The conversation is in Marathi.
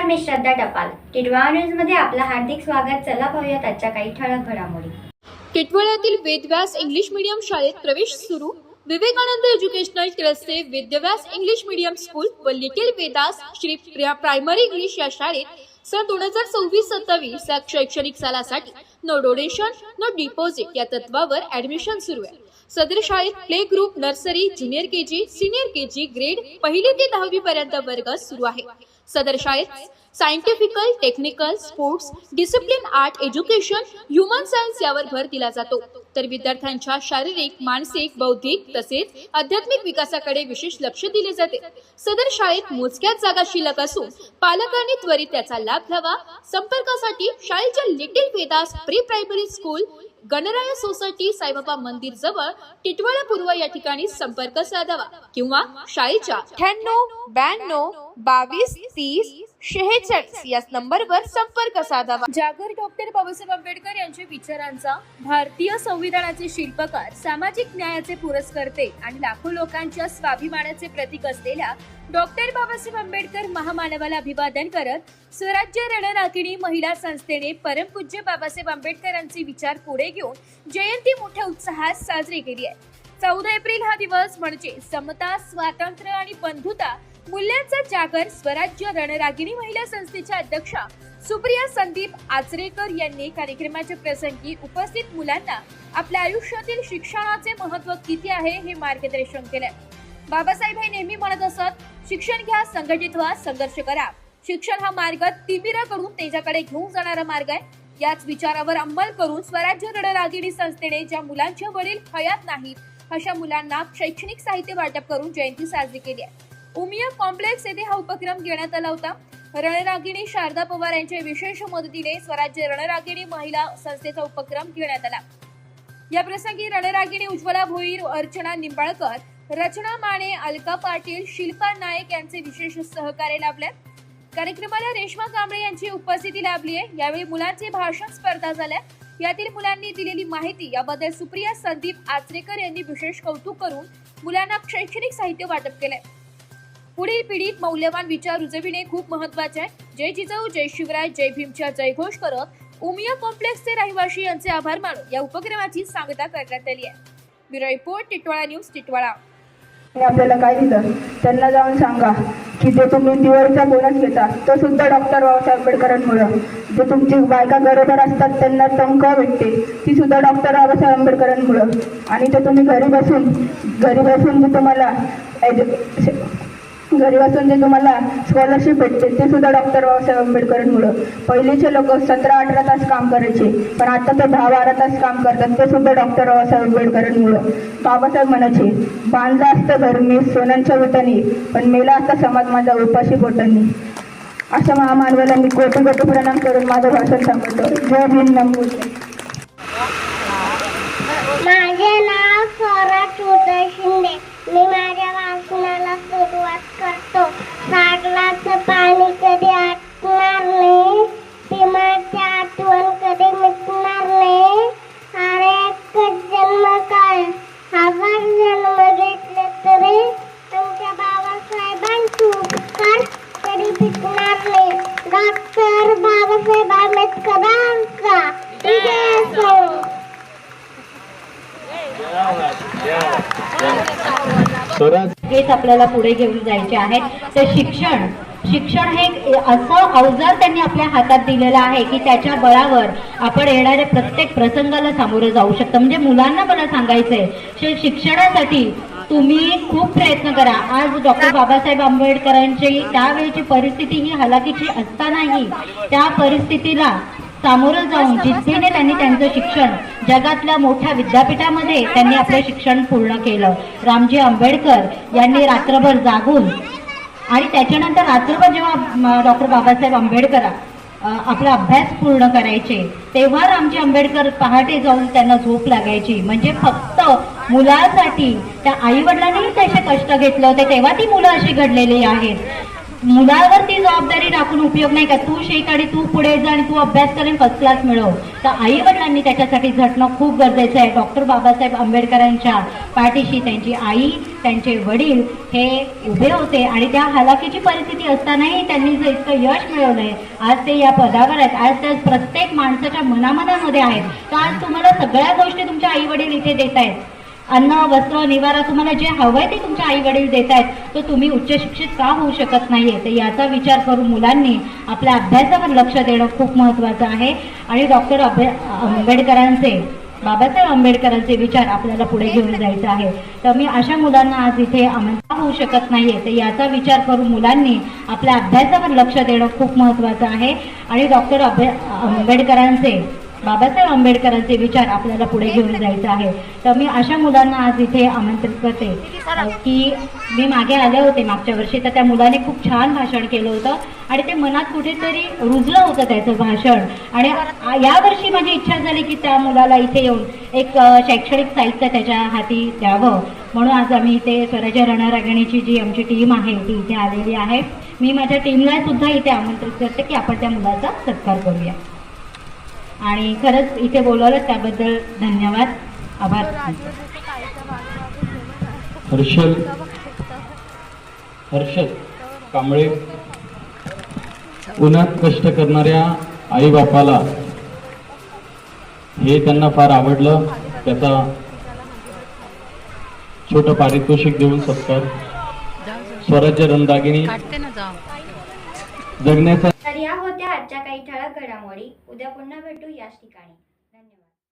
मी श्रद्धा टपाल. टिटवाळा न्यूज मध्ये आपलं हार्दिक स्वागत. चला पाहूयात आजच्या काही ठळक घडामोडी. टिटवाळ्यातील वेदव्यास इंग्लिश मीडियम शाळेत प्रवेश सुरू. विवेकानंद एज्युकेशनल ट्रस्टचे वेदव्यास इंग्लिश मीडियम स्कूल व little Vedas Shri primary English या शाळेत सन 2026-27 या शैक्षणिक सालासाठी नो डोनेशन नो डिपॉझिट या तत्वावर ऍडमिशन सुरू आहे. सदर शाळेत play group, nursery, junior KG, senior KG grade 1ली ते 10वी पर्यंत वर्ग सुरू आहे. सदर शाळेत scientifical, technical, sports, discipline, art, education, human science यावर भर दिला जातो. तर विद्यार्थ्यांच्या शारीरिक, मानसिक, बौद्धिक तसेच आध्यात्मिक विकासाकडे विशेष लक्ष दिले जाते. सदर शाळेत मोजक्याच जागा शिल्लक असून पालकांनी त्वरित त्याचा लाभ घ्यावा. संपर्कासाठी शाळेच्या little Vedas pre primary school, Ganaraya society, Saibaba मंदिर जवळ, टिटवाळा पूर्व या ठिकाणी संपर्क साधावा किंवा शाळेच्या 98 92 22 30 46 या नंबरवर संपर्क साधावा. जागर डॉक्टर बाबासाहेब आंबेडकर यांच्या विचारांचा, भारतीय संविधानाचे शिल्पकार, सामाजिक न्यायाचे पुरस्कर्ते आणि लाखो लोकांच्या स्वाभिमानाचे प्रतीक असलेल्या डॉक्टर बाबासाहेब आंबेडकर महामानवाला अभिवादन करत स्वराज्य रणरागिणी महिला संस्थेने परमपूज्य बाबासाहेब आंबेडकरांचे विचार पुढे घेऊन जयंती मोठ्या उत्साहात साजरी केली आहे. 14 एप्रिल हा दिवस म्हणजे समता, स्वातंत्र्य आणि बंधुता मूल्यांचा जागर. स्वराज्य रणरागिणी महिला संस्थेच्या अध्यक्षा सुप्रिया संदीप आचरेकर यांनी कार्यक्रमाच्या प्रसंगी उपस्थित मुलांना आपल्या आयुष्यातील शिक्षणाचे महत्त्व किती आहे हे मार्गदर्शन केले. बाबासाहेब हे नेहमी म्हणत असत, शिक्षण घ्या, संघटित व्हा, संघर्ष करा. शिक्षण हा मार्ग तिमिराकडून तेजाकडे घेऊन जाणारा मार्ग आहे. याच विचारावर अंमल करून स्वराज्य रणरागिणी संस्थेने ज्या मुलांचे वडील हयात नाहीत अशा मुलांना शैक्षणिक साहित्य वाटप करून जयंती साजरी केली आहे. उमिया कॉम्प्लेक्स येथे हा उपक्रम घेण्यात आला होता. रणरागिणी शारदा पवार यांच्या विशेष मदतीने स्वराज्य रणरागिणी महिला संस्थेचा उपक्रम घेण्यात आला. या प्रसंगी रणरागिणी उज्ज्वला भोईर, अर्चना निंबाळकर, रचना माने, अलका पाटील, शिल्पा नायक यांचे विशेष सहकार्य लाभले. कार्यक्रमाला रेश्मा कांबळे यांची उपस्थिती लाभली आहे. यावेळी मुलांचे भाषण स्पर्धा झाल्या. यातील मुलांनी दिलेली माहिती याबद्दल सुप्रिया संदीप आचरेकर यांनी विशेष कौतुक करून मुलांना शैक्षणिक साहित्य वाटप केले. पुढील पिढीत मौल्यवान विचार रुजविणे खूप महत्वाचे आहे. जय जिजाऊ, जय शिवराय, जय भीमच्या जयघोष करत उमिया कॉम्प्लेक्सचे रहिवासी यांचे आभार मानून या उपक्रमाची सांगता करण्यात आली आहे. Bureau report, Titwala news, Titwala. आपल्याला काय दिलं त्यांना जाऊन सांगा की जे तुम्ही दिवाळीचा बोनस घेता तो सुद्धा डॉक्टर बाबासाहेब आंबेडकरांमुळं. जे तुमची बायका गरोदर असतात त्यांना तनख्वाह भेटते ती सुद्धा डॉक्टर बाबासाहेब आंबेडकरांमुळं. आणि ते तुम्ही घरी बसून जे तुम्हाला स्कॉलरशिप भेटते ते सुद्धा डॉक्टर बाबासाहेब आंबेडकरांमुळं. पहिलेचे लोक 17-18 तास काम करायचे पण आता ते 10-12 तास काम करतात ते सुद्धा डॉक्टर बाबासाहेब आंबेडकरांमुळं. बाबासाहेब म्हणायचे, बांधला असतं घर मी सोन्यांच्या विटांनी, पण मेला असता समाज माझ्या उपाशी पोटांनी. अशा महामानवाला मी कोटी कोटी प्रणाम करून माझं भाषण सांगतो. जय भीम, नमो. माझे नाव स्वराज उदय शिंदे. मी माझ्या वाचनाला सुरुवात करतो. सागराचं पाणी कधी आटणार नाही, प्रेमाची आठवण कधी मिटणार नाही. अरे एकच जन्म काय, 1000 जन्म घेतले तरी आमच्या बाबासाहेबांचे उपकार कधी फिटणार नाही. डॉक्टर बाबासाहेब आंबेडकरांचा जय असो. हेच आपल्याला पुढे घेऊन जायचे आहे. तर शिक्षण हे असं अवजार त्यांनी आपल्या हातात दिलेलं आहे की त्याच्या बळावर आपण येणाऱ्या प्रत्येक प्रसंगाला सामोरं जाऊ शकतो. म्हणजे मुलांना मला सांगायचंय, शिक्षणासाठी तुम्ही खूप प्रयत्न करा. आज डॉक्टर बाबासाहेब आंबेडकरांची त्यावेळची परिस्थिती ही हलाखीची असतानाही त्या परिस्थितीला सामोरं जाऊन जिद्दीने त्यांनी त्यांचं शिक्षण जगातल्या मोठ्या विद्यापीठामध्ये त्यांनी आपलं शिक्षण पूर्ण केलं. रामजी आंबेडकर यांनी रात्रभर जागून आणि त्याच्यानंतर रात्रभर जेव्हा डॉक्टर बाबासाहेब आंबेडकर आपला अभ्यास पूर्ण करायचे तेव्हा रामजी आंबेडकर पहाटे जाऊन त्यांना झोप लागायची. म्हणजे फक्त मुलासाठी त्या आई वडिलांनीही त्याचे कष्ट घेतले होते तेव्हा ती मुलं अशी घडलेली आहेत. मुलावरती जबाबदारी टाकून उपयोग नाही का, तू शिक आणि तू पुढे जा आणि तू अभ्यास करून फर्स्ट क्लास मिळव. तर आई वडिलांनी त्याच्यासाठी झटणं खूप गरजेचं आहे. डॉक्टर बाबासाहेब आंबेडकरांच्या पाठीशी त्यांची आई, त्यांचे वडील हे उभे होते आणि त्या हालाकीची परिस्थिती असतानाही त्यांनी जे इतकं यश मिळवलंय, आज ते या पदावर आहेत, आज ते प्रत्येक माणसाच्या मनामनामध्ये आहेत. तर आज तुम्हाला सगळ्या गोष्टी तुमचे आई वडील इथे देत आहेत. अन्न, वस्त्र, निवारा, तुम्हाला जे हवंय ते तुमचे आई वडील देत आहेत, तर तुम्ही उच्च शिक्षित का होऊ शकत नाहीये? तर याचा विचार करून मुलांनी आपल्या अभ्यासावर लक्ष देणं खूप महत्त्वाचं आहे. आणि डॉक्टर आंबेडकरांचे, बाबासाहेब आंबेडकरांचे विचार आपल्याला पुढे घेऊन जायचे आहे. तर मी अशा मुलांना आज इथे आमंत्रित होऊ शकत नाहीये, तर याचा विचार करून मुलांनी आपल्या अभ्यासावर लक्ष देणं खूप महत्त्वाचं आहे. आणि डॉक्टर आंबेडकरांचे, बाबासाहेब आंबेडकरांचे विचार आपल्याला पुढे घेऊन जायचे आहे. तर मी अशा मुलांना आज इथे आमंत्रित करते की मी मागे आले होते मागच्या वर्षी, तर त्या मुलाने खूप छान भाषण केलं होतं आणि ते मनात कुठेतरी रुजलं होतं त्याचं भाषण. आणि यावर्षी माझी इच्छा झाली की त्या मुलाला इथे येऊन एक शैक्षणिक साहित्य त्याच्या हाती द्यावं. म्हणून आज आम्ही इथे स्वराज्य रणरागिणीची जी आमची टीम आहे ती इथे आलेली आहे. मी माझ्या टीमला सुद्धा इथे आमंत्रित करते की आपण त्या मुलाचा सत्कार करूया. आणि खरंच इथे बोलवलं त्याबद्दल धन्यवाद, आभार. हर्षद कांबळे, उन्हात कष्ट करणाऱ्या आई बापाला हे त्यांना फार आवडलं. त्याचा छोटं पारितोषिक देऊन सत्कार. स्वराज्य रणरागिणी जगण्याचा. तर या होत्या आजच्या काही ठळक घडामोडी. उद्या पुन्हा भेटू याच ठिकाणी.